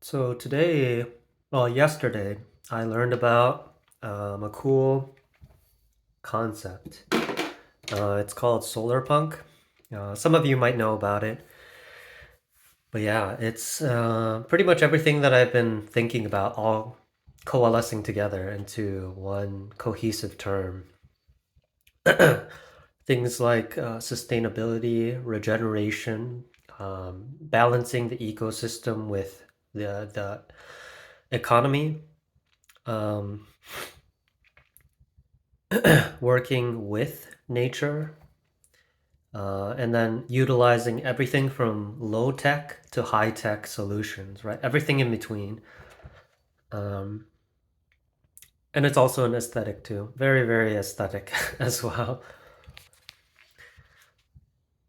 So yesterday, I learned about a cool concept. It's called solar punk. Some of you might know about it, but yeah, it's pretty much everything that I've been thinking about, all coalescing together into one cohesive term. Things like sustainability, regeneration, balancing the ecosystem with the economy. Um, Working with nature, and then utilizing everything from low tech to high tech solutions, right? Everything in between. Um, and it's also an aesthetic too. Very, very aesthetic as well.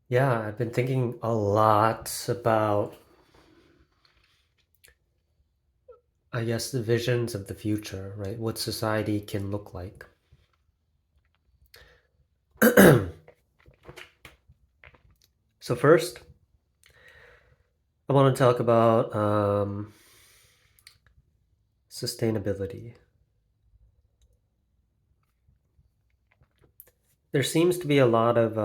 Yeah, I've been thinking a lot about, I guess, the visions of the future, right? What society can look like. So, first, I want to talk about sustainability. There seems to be a lot of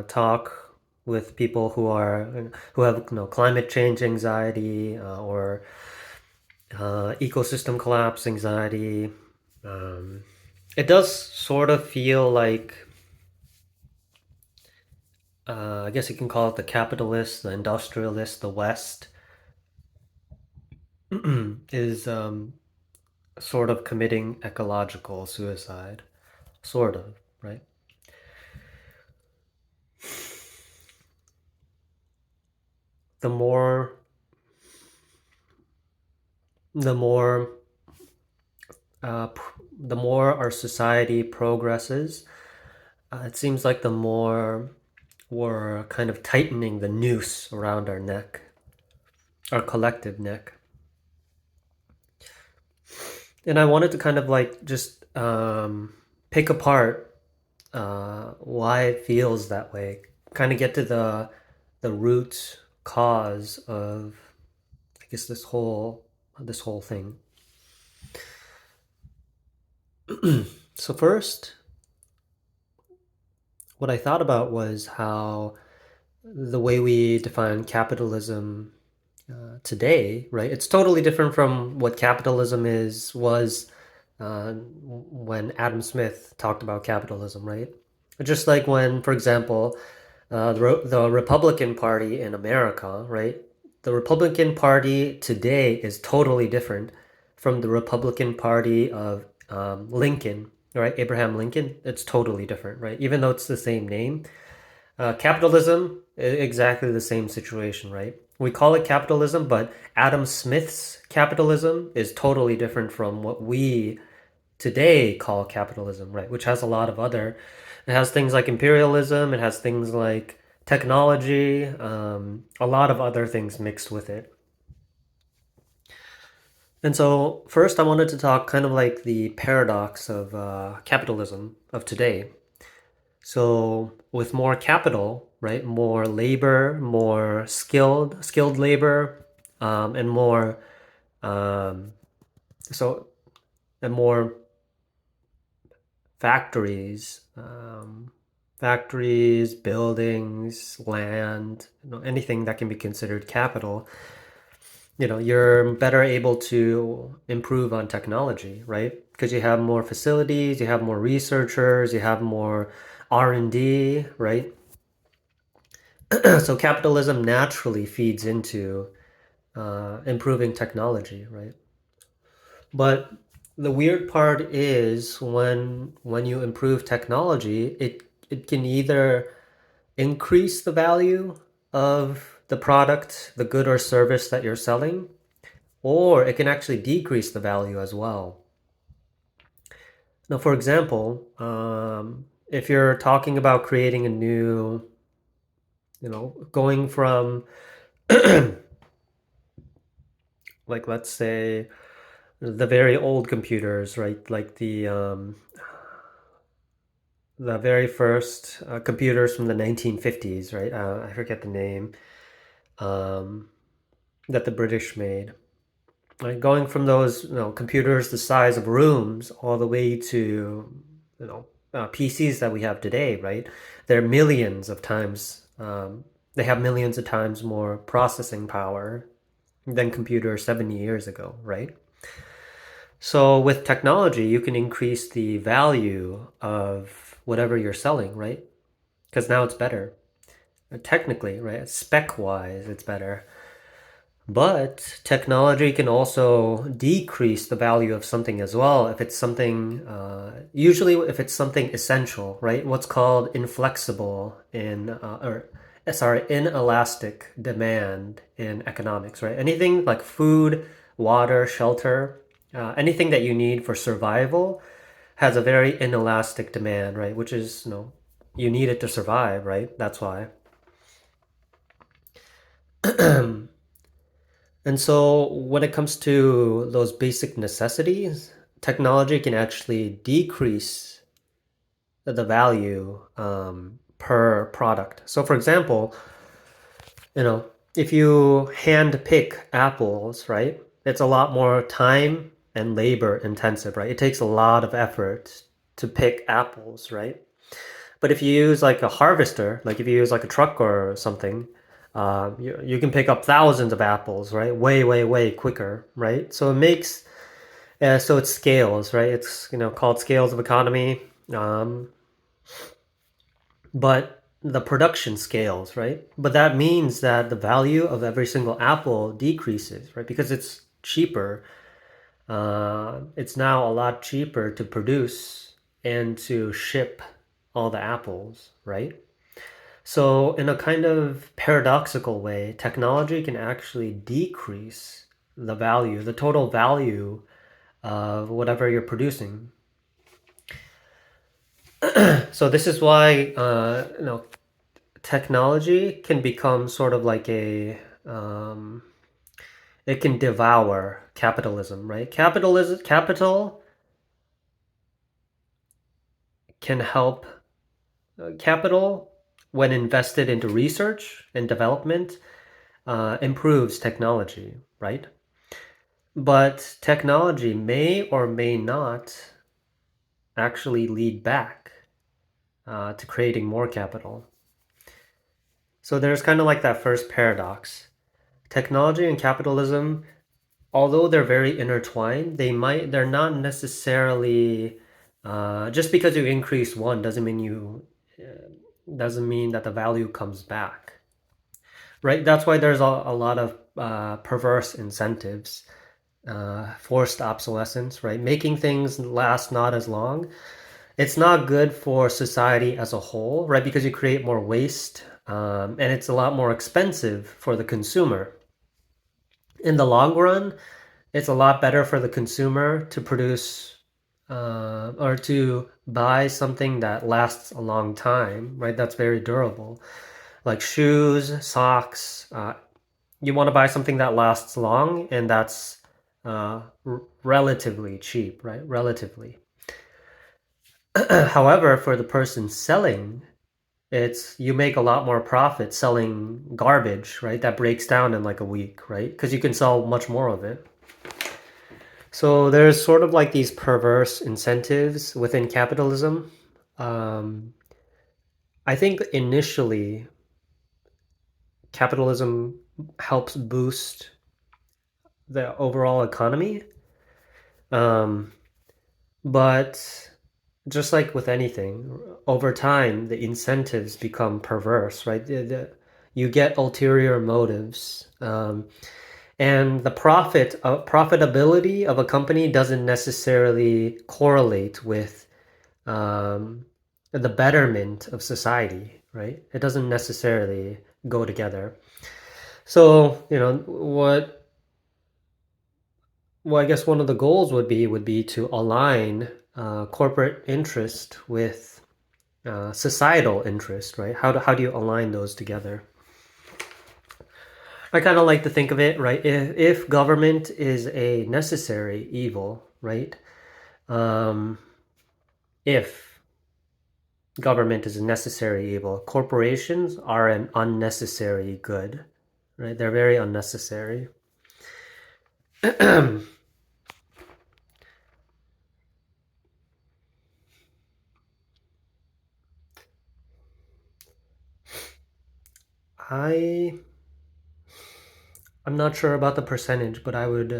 talk with people who have climate change anxiety, or ecosystem collapse anxiety. Um, it does sort of feel like, I guess you can call it the capitalist, the industrialist, the West is sort of committing ecological suicide, sort of, right? The more the more the more our society progresses, it seems like the more we're kind of tightening the noose around our neck, our collective neck. And I wanted to kind of like just pick apart why it feels that way, kind of get to the root cause of, I guess, this whole thing. So first, what I thought about was how the way we define capitalism today, right? It's totally different from what capitalism is was when Adam Smith talked about capitalism, right? Just like when, for example, the Republican Party in America, right? The Republican Party today is totally different from the Republican Party of Lincoln, right? Abraham Lincoln. It's totally different, right? Even though it's the same name, capitalism, exactly the same situation, right? We call it capitalism, but Adam Smith's capitalism is totally different from what we today call capitalism, right? Which has a lot of other, it has things like imperialism, it has things like technology, a lot of other things mixed with it. And so, first, I wanted to talk kind of like the paradox of capitalism of today. So with more capital, right, more labor, more skilled labor, and more um, so and more factories, factories, buildings, land, anything that can be considered capital. You're better able to improve on technology, right? Because you have more facilities, you have more researchers, you have more R&D, right? So capitalism naturally feeds into improving technology, right? But the weird part is when you improve technology, it can either increase the value of the product, the good or service that you're selling, or it can actually decrease the value as well. Now, for example, if you're talking about creating a new, going from like, let's say, the very old computers, right? Like the very first computers from the 1950s, right? I forget the name. Um, that the British made. Right? Going from those computers the size of rooms all the way to PCs that we have today, right? They're millions of times. They have millions of times more processing power than computers 70 years ago, right? So with technology, you can increase the value of whatever you're selling, right? Because now it's better. Technically, right? Spec wise, it's better. But technology can also decrease the value of something as well if it's something, usually if it's something essential, right? What's called inflexible inelastic demand in economics, right? Anything like food, water, shelter, anything that you need for survival has a very inelastic demand, right? Which is, you need it to survive, right? That's why. And so when it comes to those basic necessities, technology can actually decrease the value per product. So for example, you know, if you hand pick apples, right, it's a lot more time and labor intensive, right? It takes a lot of effort to pick apples, right? But if you use like a harvester, like if you use like a truck or something, you can pick up thousands of apples, right? Way, way, way quicker, right? So it makes, so it scales, right? It's, called scales of economy. Um, but the production scales, right? But that means that the value of every single apple decreases, right? Because it's cheaper. It's now a lot cheaper to produce and to ship all the apples, right? So, in a kind of paradoxical way, technology can actually decrease the value, the total value of whatever you're producing. So, this is why technology can become sort of like it can devour capitalism, right? Capital can help capital when invested into research and development improves technology, right? But technology may or may not actually lead back to creating more capital. So there's kind of like that first paradox. Technology and capitalism, although they're very intertwined, they're not necessarily just because you increase one doesn't mean that the value comes back, right? That's why there's a lot of perverse incentives, forced obsolescence, right? Making things last not as long. It's not good for society as a whole, right? Because you create more waste, and it's a lot more expensive for the consumer. In the long run, it's a lot better for the consumer to produce or to buy something that lasts a long time, right? That's very durable, like shoes, socks. You want to buy something that lasts long and that's relatively cheap, right? Relatively. However, for the person selling, it's you make a lot more profit selling garbage, right? That breaks down in like a week, right? Because you can sell much more of it. So there's sort of like these perverse incentives within capitalism. Um, I think initially capitalism helps boost the overall economy. Um, but just like with anything, over time, the incentives become perverse, right? You get ulterior motives. And the profitability of a company doesn't necessarily correlate with um, the betterment of society, right? It doesn't necessarily go together. So, well, I guess one of the goals would be to align corporate interest with societal interest, right? How do you align those together? I kind of like to think of it, right? If government is a necessary evil, right? Um, if government is a necessary evil, corporations are an unnecessary good, right? They're very unnecessary. I I'm not sure about the percentage, but I would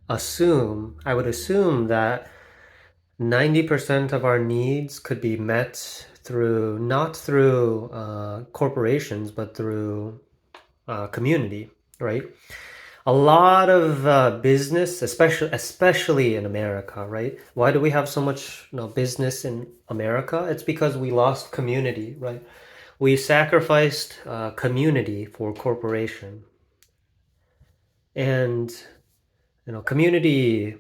assume that 90% of our needs could be met through not through corporations, but through community, right? A lot of business, especially in America, right? Why do we have so much business in America? It's because we lost community, right? We sacrificed community for corporation, and community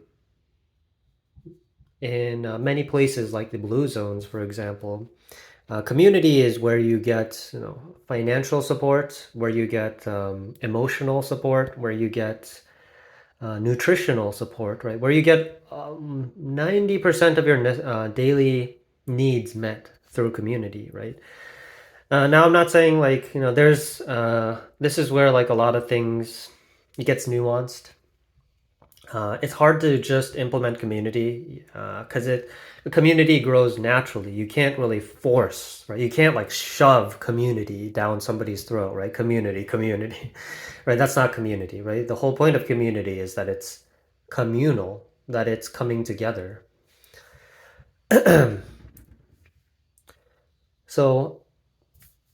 in many places like the blue zones, for example. Community is where you get financial support, where you get emotional support, where you get nutritional support, right? Where you get 90% of your daily needs met through community, right? Now I'm not saying like there's this is where like a lot of things it gets nuanced. It's hard to just implement community because the community grows naturally. You can't really force, right? You can't like shove community down somebody's throat, right? Community, right? That's not community, right? The whole point of community is that it's communal, that it's coming together. So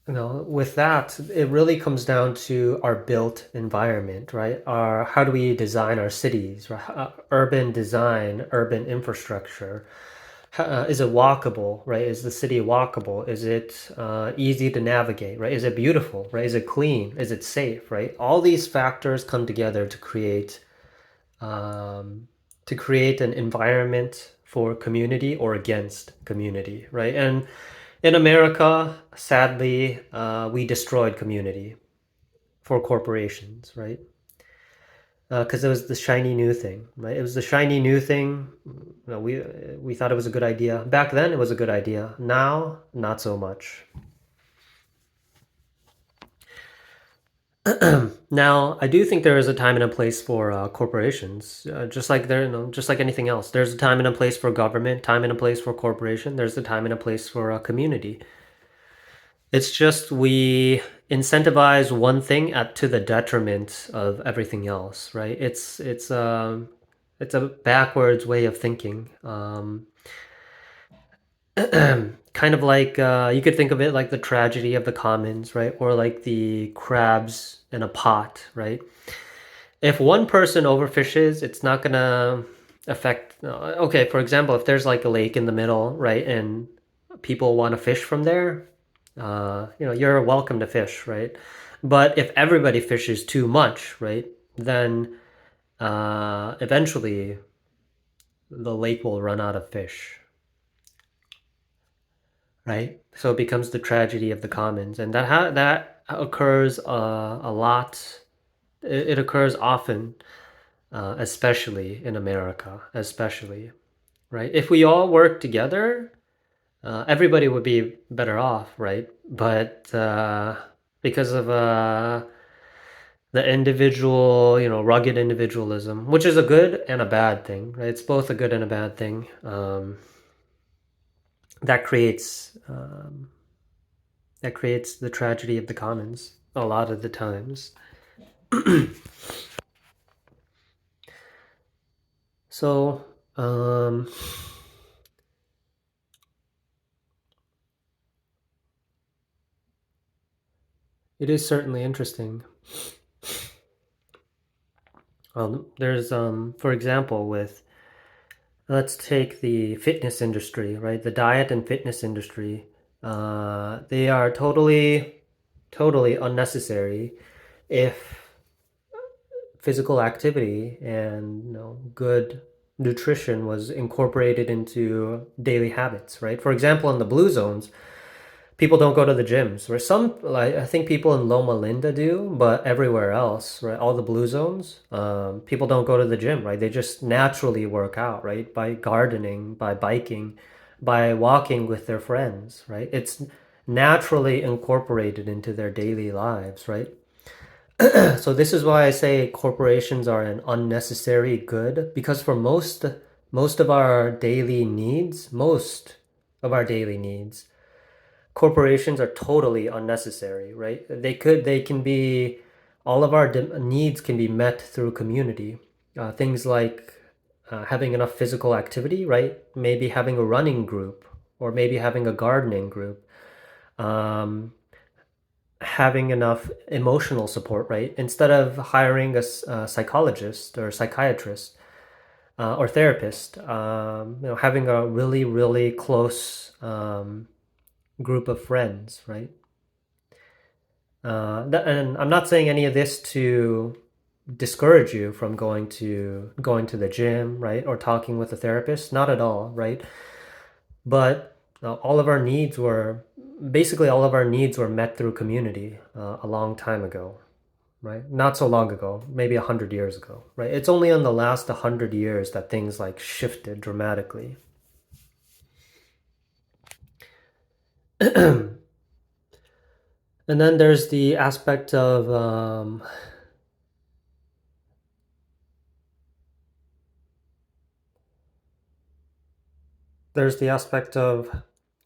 with that, it really comes down to our built environment, right? Our how do we design our cities, right? Urban design, urban infrastructure. Is it walkable, right? Is the city walkable? Is it easy to navigate, right? Is it beautiful, right? Is it clean? Is it safe, right? All these factors come together to create an environment for community or against community, right? And in America, sadly, we destroyed community for corporations, right? Because it was the shiny new thing, right? It was the shiny new thing. We thought it was a good idea back then. It was a good idea. Now, not so much. Now, I do think there is a time and a place for corporations, just like just like anything else. There's a time and a place for government, time and a place for corporation. There's a time and a place for a community. It's just we incentivize one thing at to the detriment of everything else, right? It's a backwards way of thinking. Kind of like you could think of it like the tragedy of the commons, right? Or like the crabs in a pot, right? If one person overfishes, it's not gonna affect. Okay, for example, if there's like a lake in the middle, right, and people want to fish from there, you're welcome to fish, right? But if everybody fishes too much, right, then eventually the lake will run out of fish, right? So it becomes the tragedy of the commons, and that occurs a lot. It occurs often, especially in America, especially, right? If we all work together, everybody would be better off, right? But because of the individual, rugged individualism, which is a good and a bad thing, right? It's both a good and a bad thing. That creates that creates the tragedy of the commons a lot of the times. So, it is certainly interesting. There's, for example, with let's take the fitness industry, right? The diet and fitness industry. They are totally unnecessary if physical activity and good nutrition was incorporated into daily habits, right? For example, in the blue zones, people don't go to the gyms. Or some, like I think people in Loma Linda do, but everywhere else, right? All the blue zones, people don't go to the gym, right? They just naturally work out, right? By gardening, by biking, by walking with their friends, right? It's naturally incorporated into their daily lives, right? So this is why I say corporations are an unnecessary good, because for most of our daily needs, corporations are totally unnecessary, right? They can be, all of our needs can be met through community. Things like having enough physical activity, right? Maybe having a running group, or maybe having a gardening group. Um, Having enough emotional support, right? Instead of hiring a psychologist or psychiatrist or therapist, having a really, really close group of friends, right? And I'm not saying any of this to discourage you from going to the gym, right, or talking with a therapist. Not at all, right? But all of our needs were basically all of our needs were met through community a long time ago, right? Not so long ago, maybe 100 years ago, right? It's only in the last 100 years that things like shifted dramatically. And then there's the aspect of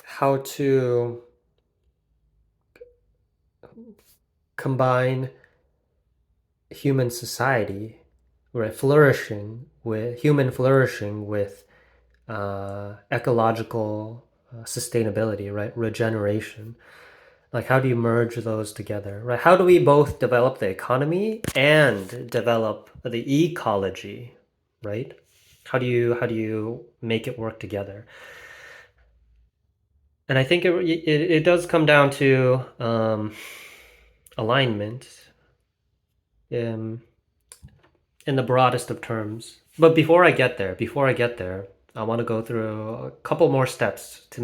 how to combine human society, right, flourishing with ecological sustainability, right, regeneration. Like, how do you merge those together, right? How do we both develop the economy and develop the ecology, right? How do you make it work together? And I think it does come down to alignment, um, in the broadest of terms. But before I get there, I want to go through a couple more steps to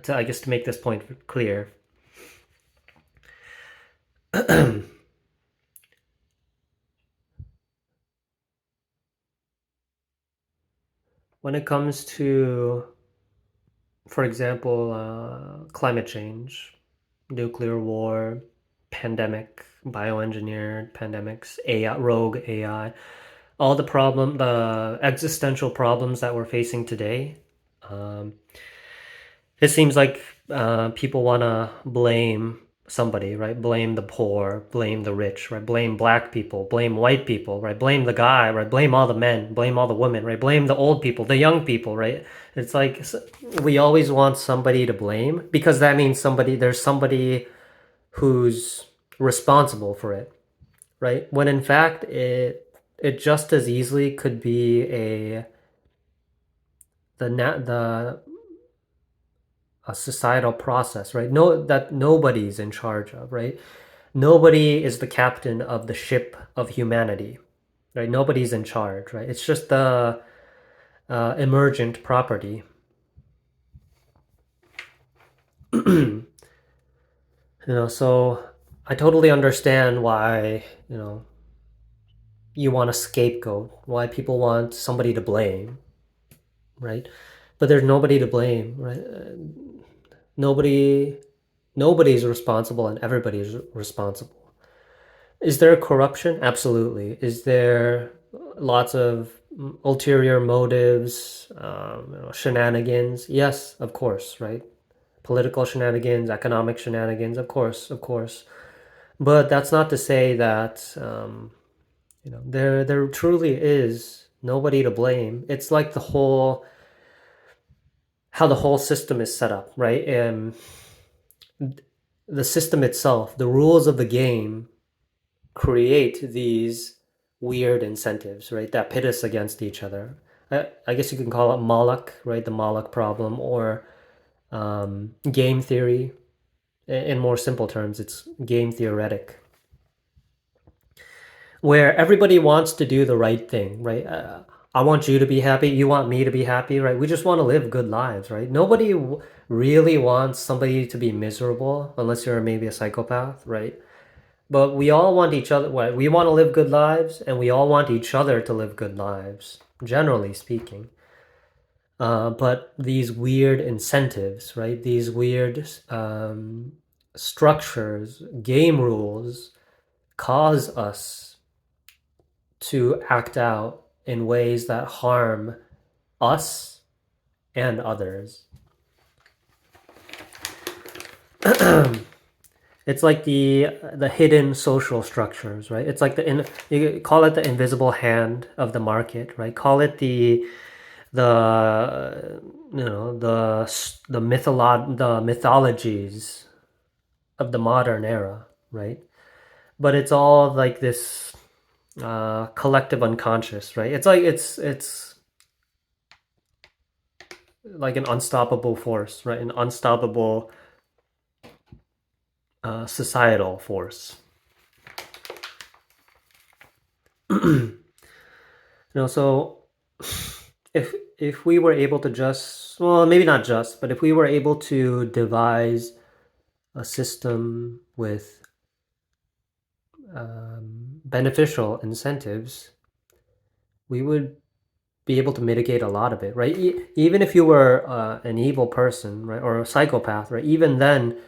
I guess to make this point clear. When it comes to, for example, climate change, nuclear war, pandemic, bioengineered pandemics, AI, rogue AI, the existential problems that we're facing today. Um, it seems like people want to blame somebody, right? Blame the poor, blame the rich, right? Blame black people, blame white people, right? Blame the guy, right? Blame all the men, blame all the women, right? Blame the old people, the young people, right? It's like we always want somebody to blame because that means there's somebody who's responsible for it, right? When in fact it just as easily could be the a societal process, right? That nobody's in charge of, right? Nobody is the captain of the ship of humanity, right? Nobody's in charge, right? It's just the emergent property. So I totally understand why, you want a scapegoat, why people want somebody to blame, right? But there's nobody to blame, right? Nobody, nobody's responsible, and everybody's responsible. Is there corruption? Absolutely. Is there lots of ulterior motives, shenanigans? Yes, of course, right? Political shenanigans, economic shenanigans, of course, of course. But that's not to say that there truly is nobody to blame. It's like how the whole system is set up, right? The system itself, the rules of the game create these weird incentives, right? That pit us against each other. I guess you can call it Moloch, right? The Moloch problem, or game theory. In more simple terms, it's game theoretic, where everybody wants to do the right thing, right? I want you to be happy. You want me to be happy, right? We just want to live good lives, right? Nobody really wants somebody to be miserable unless you're maybe a psychopath, right? But we all want each other. We want to live good lives, and we all want each other to live good lives, generally speaking. But these weird incentives, right? These weird structures, game rules, cause us to act out in ways that harm us and others. It's like the hidden social structures, right? It's like you call it the invisible hand of the market, right? Call it the the mythologies of the modern era, right? But it's all like this collective unconscious, right? It's like an unstoppable force, right? An unstoppable societal force. So if we were able to just, well, maybe not just, but if we were able to devise a system with beneficial incentives, we would be able to mitigate a lot of it, right? Even if you were an evil person, right, or a psychopath, right, even then,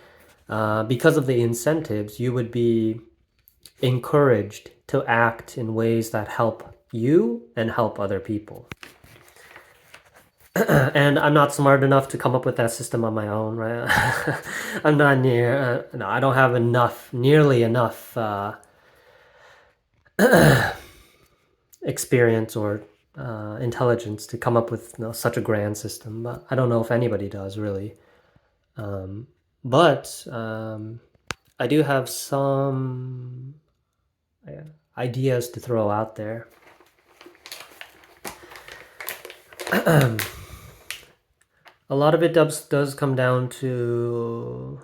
because of the incentives, you would be encouraged to act in ways that help you and help other people. And I'm not smart enough to come up with that system on my own, right? I'm not no, I don't have nearly enough experience or intelligence to come up with such a grand system. But I don't know if anybody does really. But I do have some ideas to throw out there. A lot of it does come down to.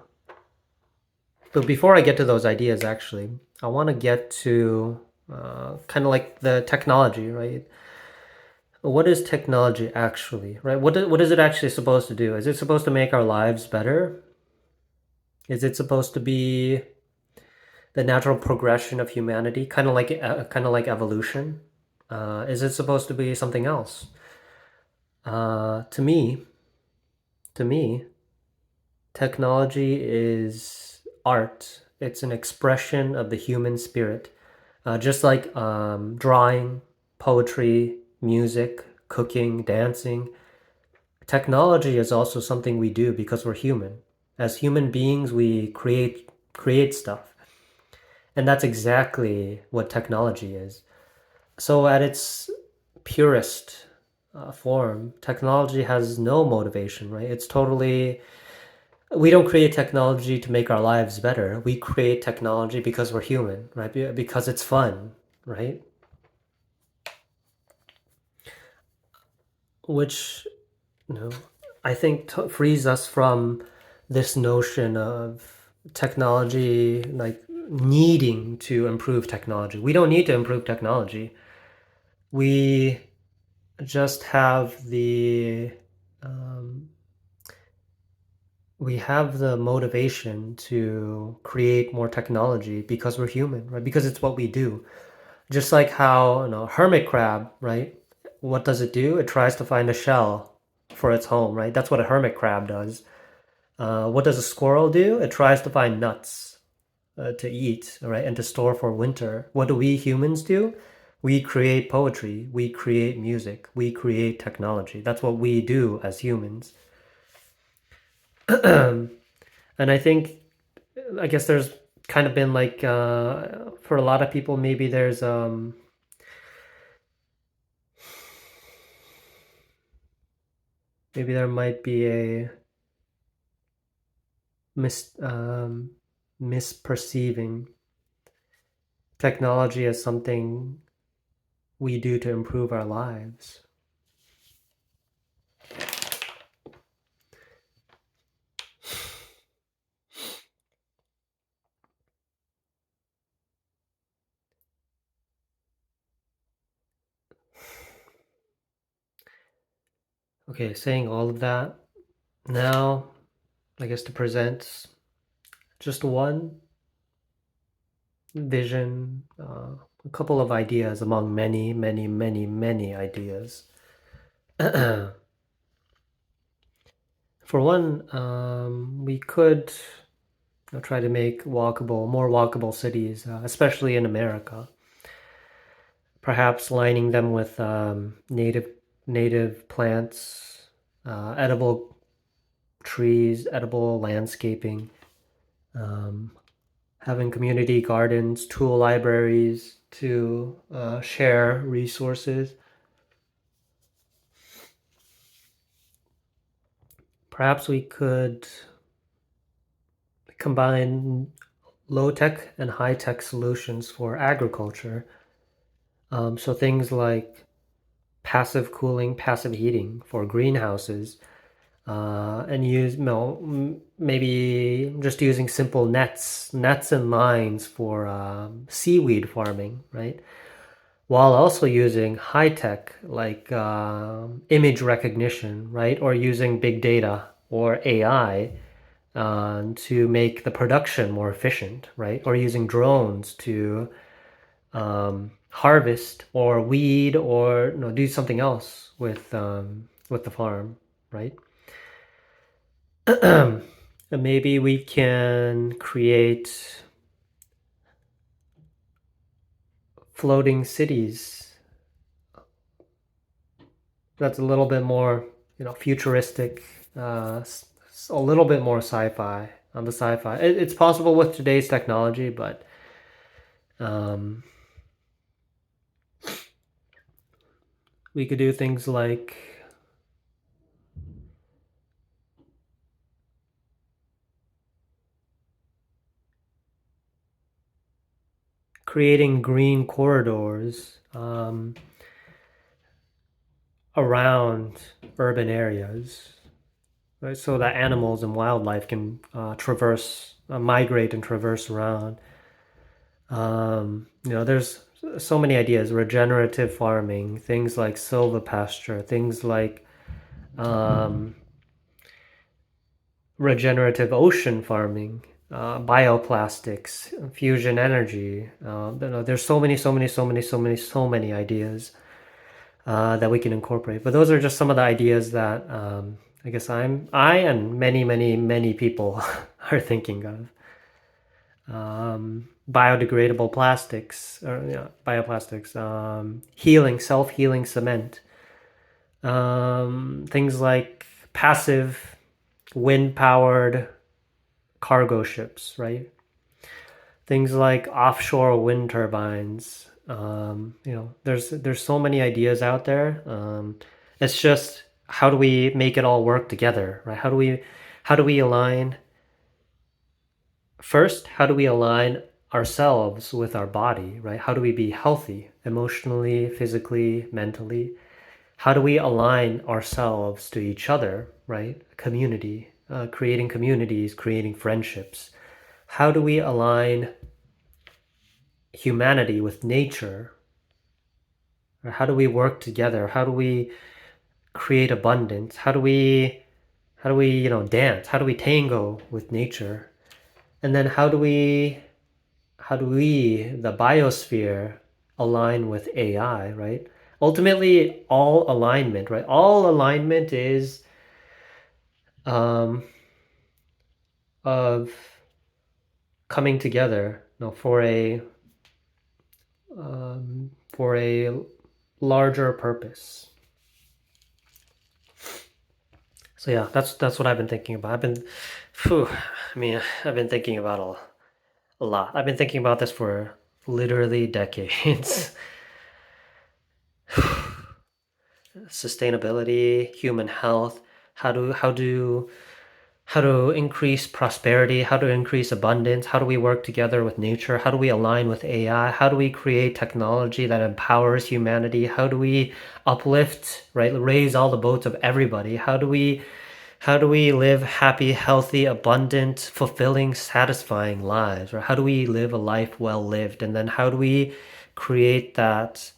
But before I get to those ideas, actually, I want to get to kind of like the technology, right? What is technology actually, right? What is it actually supposed to do? Is it supposed to make our lives better? Is it supposed to be the natural progression of humanity, kind of like evolution? Is it supposed to be something else? To me, to me, technology is art. It's an expression of the human spirit, just like drawing, poetry, music, cooking, dancing. Technology is also something we do because we're human. As human beings, we create stuff, and that's exactly what technology is. So, at its purest form, technology has no motivation, right? It's totally. We don't create technology to make our lives better. We create technology because we're human, right? Because it's fun, right? Which, you know, I think frees us from this notion of technology, like needing to improve technology. We don't need to improve technology. We just have um, we have the motivation to create more technology because we're human, right? Because it's what we do. Just like how, hermit crab, right? What does it do? It tries to find a shell for its home, right? That's what a hermit crab does. What does a squirrel do? It tries to find nuts to eat, right? And to store for winter. What do we humans do? We create poetry, we create music, we create technology. That's what we do as humans. And I guess there's kind of been like, for a lot of people, maybe maybe there might be a misperceiving technology as something we do to improve our lives. Okay, saying all of that, now I guess to present just one vision, a couple of ideas among many, many, many, many ideas. For one, we could try to make more walkable cities, especially in America. Perhaps lining them with native plants, edible trees, edible landscaping, um, having community gardens, tool libraries to share resources. Perhaps we could combine low-tech and high-tech solutions for agriculture. So things like passive cooling, passive heating for greenhouses, and maybe just using simple nets and lines for seaweed farming, right? While also using high tech like image recognition, right? Or using big data or AI to make the production more efficient, right? Or using drones to harvest or weed or do something else with the farm, right? And maybe we can create floating cities that's a little bit more, futuristic, a little bit more sci-fi on the sci-fi. It's possible with today's technology, but um, we could do things like creating green corridors around urban areas, right? So that animals and wildlife can migrate and traverse around. There's so many ideas: regenerative farming, things like silvopasture, things like um, regenerative ocean farming, bioplastics, fusion energy. There's so many ideas that we can incorporate. But those are just some of the ideas that I guess I and many people are thinking of. Biodegradable plastics, or bioplastics, self-healing cement, things like passive wind-powered cargo ships, right? Things like offshore wind turbines. There's so many ideas out there. It's just how do we make it all work together, right? How do we align first? How do we align ourselves with our body, right? How do we be healthy emotionally, physically, mentally? How do we align ourselves to each other, right? Community, creating communities, creating friendships. How do we align humanity with nature? Or how do we work together? How do we create abundance? How do we dance? How do we tango with nature? And then how do we the biosphere align with AI, right? Ultimately, all alignment, right? All alignment is um, of coming together, for a larger purpose. So yeah, that's what I've been thinking about. I've been thinking about a lot. I've been thinking about this for literally decades. Sustainability, human health, how do how do how to increase prosperity, how to increase abundance, how do we work together with nature, how do we align with AI, how do we create technology that empowers humanity, how do we uplift, right, raise all the boats of everybody, how do we live happy, healthy, abundant, fulfilling, satisfying lives, or how do we live a life well lived, and then how do we create that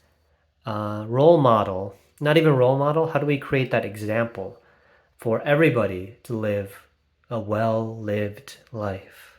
role model, not even role model, how do we create that example for everybody to live a well lived life?